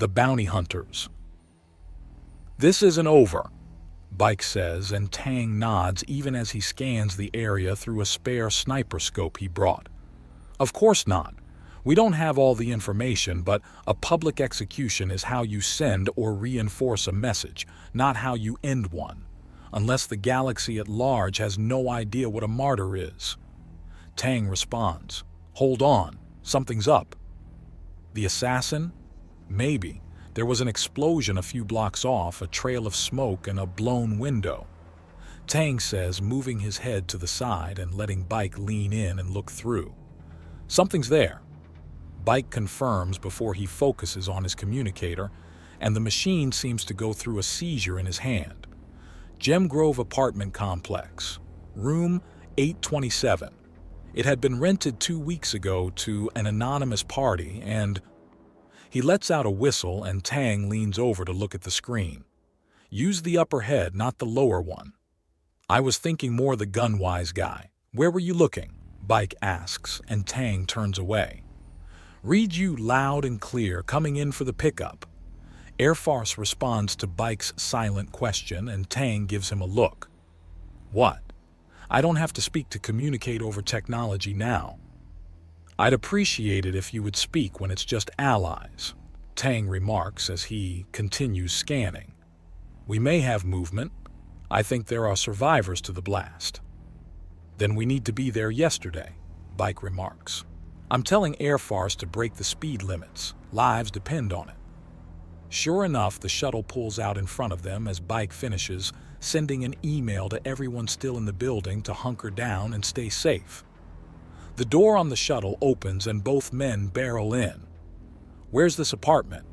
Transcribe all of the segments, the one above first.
The bounty hunters. This isn't over, Bike says, and Tang nods even as he scans the area through a spare sniper scope he brought. Of course not. We don't have all the information, but a public execution is how you send or reinforce a message, not how you end one, unless the galaxy at large has no idea what a martyr is. Tang responds, "Hold on, something's up." The assassin? Maybe. There was an explosion a few blocks off, a trail of smoke and a blown window. Tang says, moving his head to the side and letting Bike lean in and look through. Something's there. Bike confirms before he focuses on his communicator, and the machine seems to go through a seizure in his hand. Gem Grove apartment complex, room 827. It had been rented 2 weeks ago to an anonymous party, and he lets out a whistle and Tang leans over to look at the screen. Use the upper head, not the lower one. I was thinking more the gun-wise guy. Where were you looking? Bike asks, and Tang turns away. Read you loud and clear, coming in for the pickup. Air Force responds to Bike's silent question, and Tang gives him a look. What? I don't have to speak to communicate over technology now. I'd appreciate it if you would speak when it's just allies, Tang remarks as he continues scanning. We may have movement. I think there are survivors to the blast. Then we need to be there yesterday, Bike remarks. I'm telling Air Force to break the speed limits. Lives depend on it. Sure enough, the shuttle pulls out in front of them as Bike finishes, sending an email to everyone still in the building to hunker down and stay safe. The door on the shuttle opens and both men barrel in. Where's this apartment?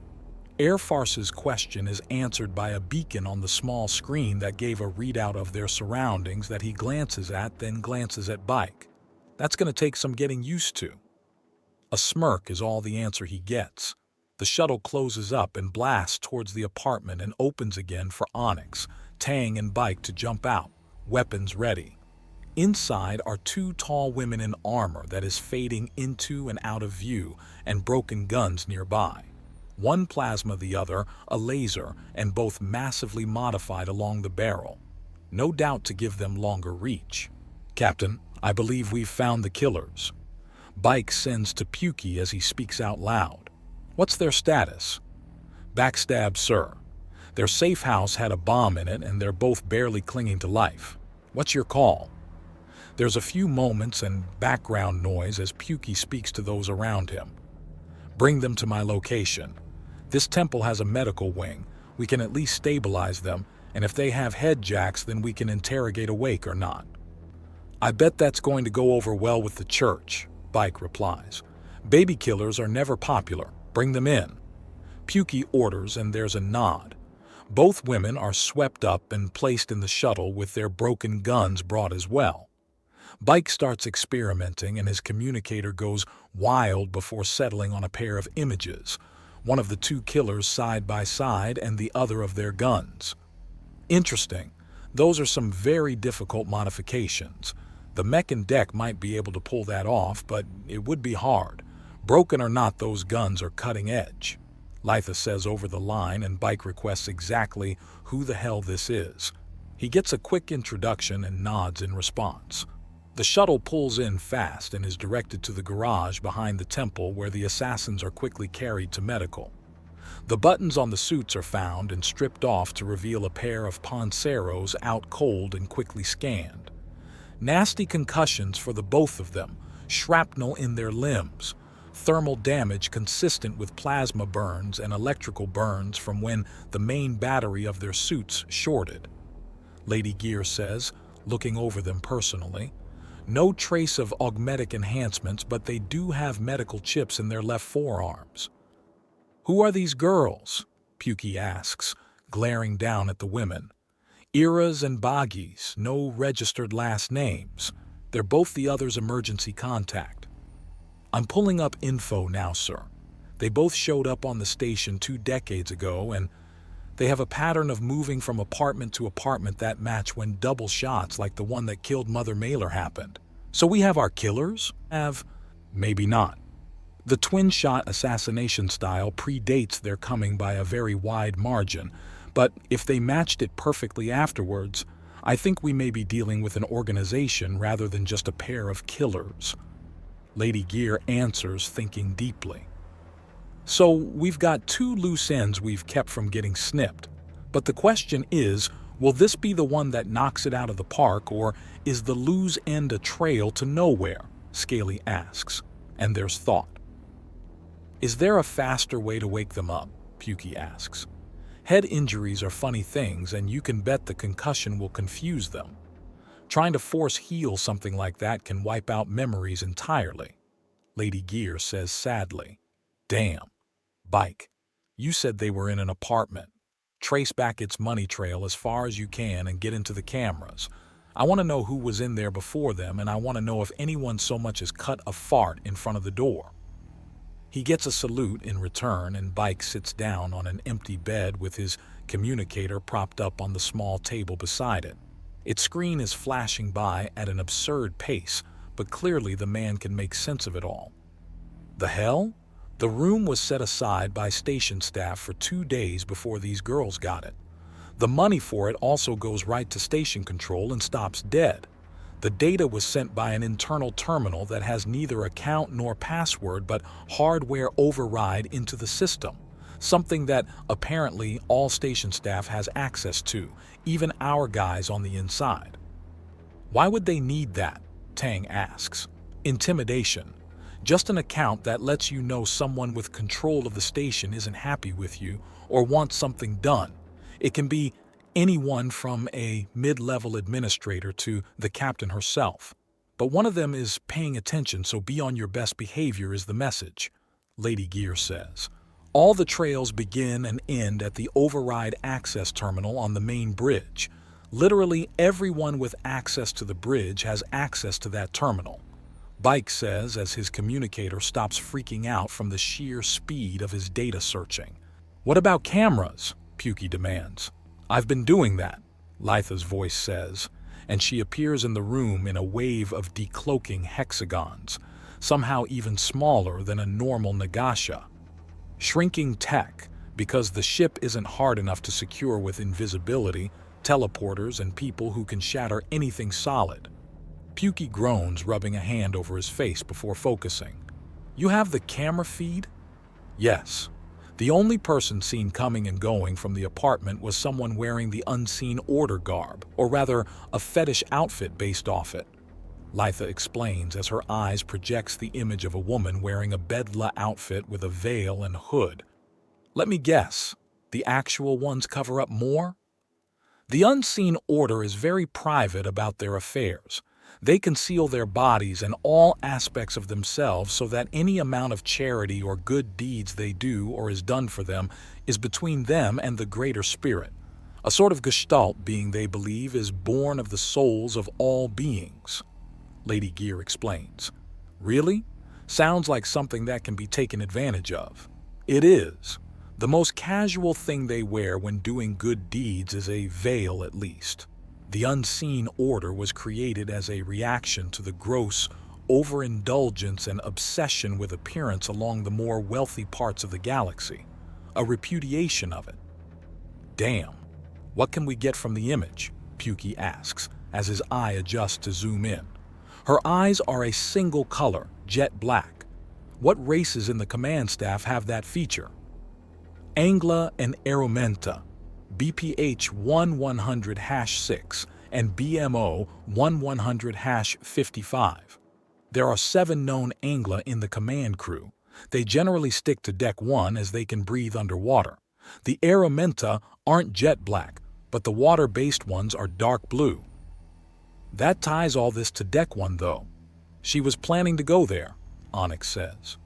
Air Force's question is answered by a beacon on the small screen that gave a readout of their surroundings that he glances at, then glances at Bike. That's going to take some getting used to. A smirk is all the answer he gets. The shuttle closes up and blasts towards the apartment and opens again for Onyx, Tang and Bike to jump out, weapons ready. Inside are 2 tall women in armor that is fading into and out of view, and broken guns nearby. One plasma, the other a laser, and both massively modified along the barrel. No doubt to give them longer reach. Captain, I believe we've found the killers. Bike sends to Pukey as he speaks out loud. What's their status? Backstab, sir. Their safe house had a bomb in it and they're both barely clinging to life. What's your call? There's a few moments and background noise as Pukey speaks to those around him. Bring them to my location. This temple has a medical wing. We can at least stabilize them, and if they have head jacks, then we can interrogate awake or not. I bet that's going to go over well with the church, Bike replies. Baby killers are never popular. Bring them in. Pukey orders, and there's a nod. Both women are swept up and placed in the shuttle with their broken guns brought as well. Bike starts experimenting and his communicator goes wild before settling on a pair of images, one of the 2 killers side by side and the other of their guns. Interesting. Those are some very difficult modifications. The mech and deck might be able to pull that off, but it would be hard. Broken or not, those guns are cutting edge. Litha says over the line, and Bike requests exactly who the hell this is. He gets a quick introduction and nods in response. The shuttle pulls in fast and is directed to the garage behind the temple where the assassins are quickly carried to medical. The buttons on the suits are found and stripped off to reveal a pair of ponceros out cold and quickly scanned. Nasty concussions for the both of them, shrapnel in their limbs, thermal damage consistent with plasma burns and electrical burns from when the main battery of their suits shorted. Lady Gear says, looking over them personally. No trace of augmetic enhancements, but they do have medical chips in their left forearms. Who are these girls? Pukey asks, glaring down at the women. Iras and Baggies, no registered last names. They're both the other's emergency contact. I'm pulling up info now, sir. They both showed up on the station 2 decades ago, and they have a pattern of moving from apartment to apartment that match when double shots like the one that killed Mother Mailer happened. So we have our killers? Maybe not. The twin-shot assassination style predates their coming by a very wide margin, but if they matched it perfectly afterwards, I think we may be dealing with an organization rather than just a pair of killers. Lady Gear answers, thinking deeply. So we've got two loose ends we've kept from getting snipped. But the question is, will this be the one that knocks it out of the park, or is the loose end a trail to nowhere? Scaly asks, and there's thought. Is there a faster way to wake them up? Pukey asks. Head injuries are funny things, and you can bet the concussion will confuse them. Trying to force heal something like that can wipe out memories entirely. Lady Gear says sadly. Damn. Bike, you said they were in an apartment. Trace back its money trail as far as you can and get into the cameras. I want to know who was in there before them, and I want to know if anyone so much as cut a fart in front of the door. He gets a salute in return, and Bike sits down on an empty bed with his communicator propped up on the small table beside it. Its screen is flashing by at an absurd pace, but clearly the man can make sense of it all. The hell? The room was set aside by station staff for 2 days before these girls got it. The money for it also goes right to station control and stops dead. The data was sent by an internal terminal that has neither account nor password but hardware override into the system, something that apparently all station staff has access to, even our guys on the inside. Why would they need that? Tang asks. Intimidation. Just an account that lets you know someone with control of the station isn't happy with you or wants something done. It can be anyone from a mid-level administrator to the captain herself. But one of them is paying attention, so be on your best behavior is the message, Lady Gear says. All the trails begin and end at the override access terminal on the main bridge. Literally everyone with access to the bridge has access to that terminal. Bike says as his communicator stops freaking out from the sheer speed of his data searching. What about cameras? Pukey demands. I've been doing that, Litha's voice says, and she appears in the room in a wave of decloaking hexagons, somehow even smaller than a normal Nagasha. Shrinking tech, because the ship isn't hard enough to secure with invisibility, teleporters, and people who can shatter anything solid. Pukey groans, rubbing a hand over his face before focusing. You have the camera feed? Yes. The only person seen coming and going from the apartment was someone wearing the unseen order garb, or rather, a fetish outfit based off it. Litha explains as her eyes projects the image of a woman wearing a bedla outfit with a veil and hood. Let me guess, the actual ones cover up more? The unseen order is very private about their affairs. They conceal their bodies and all aspects of themselves so that any amount of charity or good deeds they do or is done for them is between them and the greater spirit. A sort of gestalt being, they believe, is born of the souls of all beings. Lady Gear explains. Really? Sounds like something that can be taken advantage of. It is. The most casual thing they wear when doing good deeds is a veil, at least. The unseen order was created as a reaction to the gross overindulgence and obsession with appearance along the more wealthy parts of the galaxy, a repudiation of it. Damn, what can we get from the image? Pukey asks, as his eye adjusts to zoom in. Her eyes are a single color, jet black. What races in the command staff have that feature? Angla and Arumenta, BPH 1100-6 and BMO 1100-55. There are 7 known Angla in the command crew. They generally stick to Deck 1 as they can breathe underwater. The Arumenta aren't jet black, but the water-based ones are dark blue. That ties all this to Deck 1, though. She was planning to go there, Onyx says.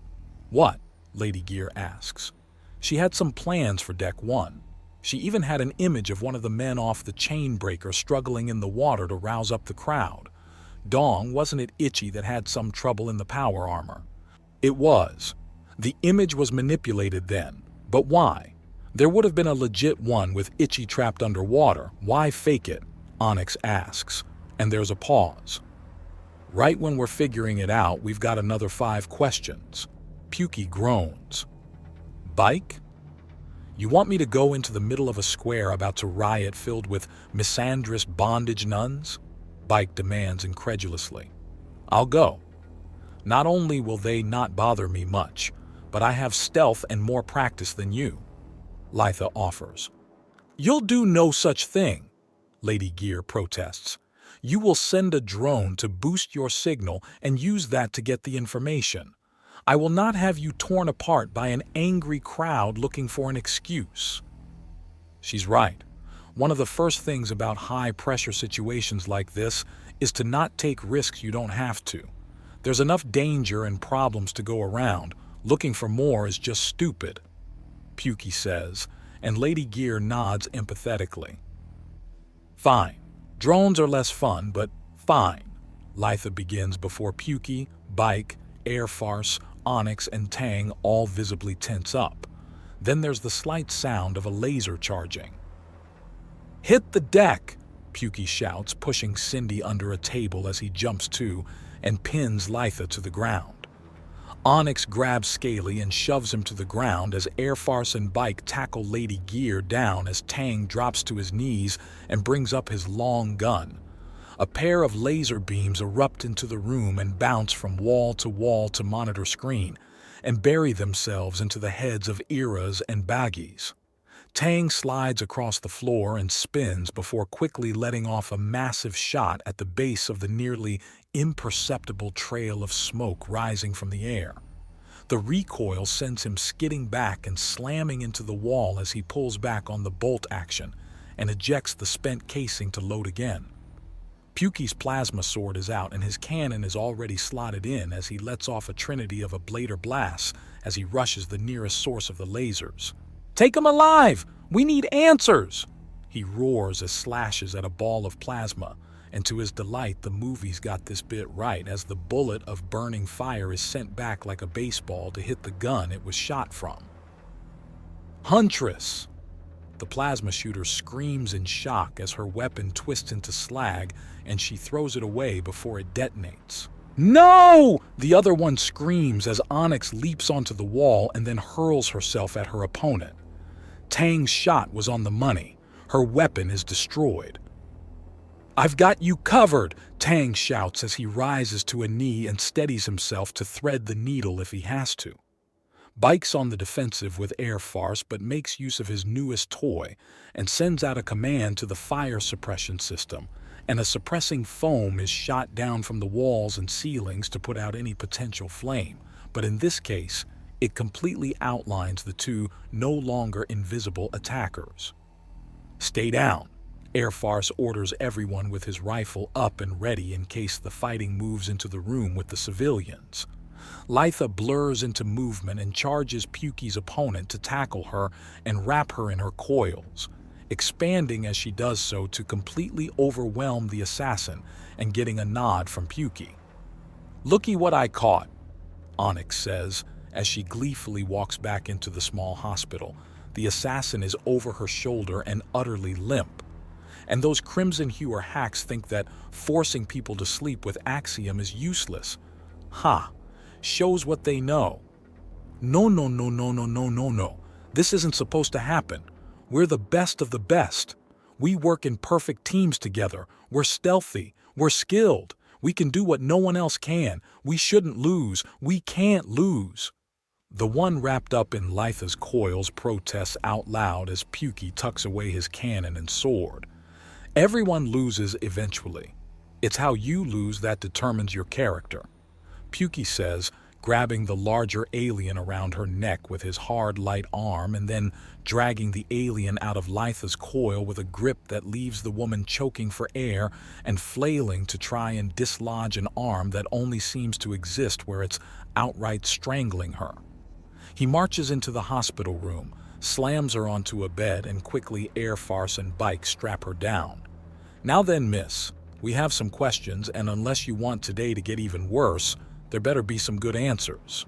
What? Lady Gear asks. She had some plans for Deck 1. She even had an image of one of the men off the chain breaker struggling in the water to rouse up the crowd. Dong, wasn't it Itchy that had some trouble in the power armor? It was. The image was manipulated then. But why? There would have been a legit one with Itchy trapped underwater. Why fake it? Onyx asks. And there's a pause. Right when we're figuring it out, we've got another 5 questions. Pukey groans. Bike? You want me to go into the middle of a square about to riot filled with misandrous bondage nuns? Bike demands incredulously. I'll go. Not only will they not bother me much, but I have stealth and more practice than you, Litha offers. You'll do no such thing, Lady Gear protests. You will send a drone to boost your signal and use that to get the information. I will not have you torn apart by an angry crowd looking for an excuse. She's right. One of the first things about high-pressure situations like this is to not take risks you don't have to. There's enough danger and problems to go around. Looking for more is just stupid, Pukey says, and Lady Gear nods empathetically. Fine. Drones are less fun, but fine, Litha begins before Pukey, Bike, Air Farce, Onyx, and Tang all visibly tense up. Then there's the slight sound of a laser charging. Hit the deck, Pukey shouts, pushing Cindy under a table as he jumps to and pins Litha to the ground. Onyx grabs Scaly and shoves him to the ground as Air Farce and Bike tackle Lady Gear down as Tang drops to his knees and brings up his long gun. A pair of laser beams erupt into the room and bounce from wall to monitor screen and bury themselves into the heads of Eras and Baggies. Tang slides across the floor and spins before quickly letting off a massive shot at the base of the nearly imperceptible trail of smoke rising from the air. The recoil sends him skidding back and slamming into the wall as he pulls back on the bolt action and ejects the spent casing to load again. Pukey's plasma sword is out and his cannon is already slotted in as he lets off a trinity of ablator blasts as he rushes the nearest source of the lasers. Take him alive! We need answers! He roars as slashes at a ball of plasma, and to his delight the movie's got this bit right as the bullet of burning fire is sent back like a baseball to hit the gun it was shot from. Huntress! The plasma shooter screams in shock as her weapon twists into slag and she throws it away before it detonates. No! The other one screams as Onyx leaps onto the wall and then hurls herself at her opponent. Tang's shot was on the money. Her weapon is destroyed. I've got you covered, Tang shouts as he rises to a knee and steadies himself to thread the needle if he has to. Bike's on the defensive with Air Farce but makes use of his newest toy and sends out a command to the fire suppression system, and a suppressing foam is shot down from the walls and ceilings to put out any potential flame, but in this case, it completely outlines the two no longer invisible attackers. Stay down. Air Farce orders everyone with his rifle up and ready in case the fighting moves into the room with the civilians. Litha blurs into movement and charges Pukey's opponent to tackle her and wrap her in her coils, expanding as she does so to completely overwhelm the assassin and getting a nod from Pukey. Looky what I caught, Onyx says as she gleefully walks back into the small hospital. The assassin is over her shoulder and utterly limp. And those Crimson Hewer hacks think that forcing people to sleep with Axiom is useless. Ha! Shows what they know. No. This isn't supposed to happen. We're the best of the best. We work in perfect teams together. We're stealthy. We're skilled. We can do what no one else can. We shouldn't lose. We can't lose. The one wrapped up in Litha's coils protests out loud as Pukey tucks away his cannon and sword. Everyone loses eventually. It's how you lose that determines your character, Pukey says, grabbing the larger alien around her neck with his hard, light arm and then dragging the alien out of Litha's coil with a grip that leaves the woman choking for air and flailing to try and dislodge an arm that only seems to exist where it's outright strangling her. He marches into the hospital room, slams her onto a bed, and quickly Air Farce and Bike strap her down. Now then, miss, we have some questions, and unless you want today to get even worse, there better be some good answers.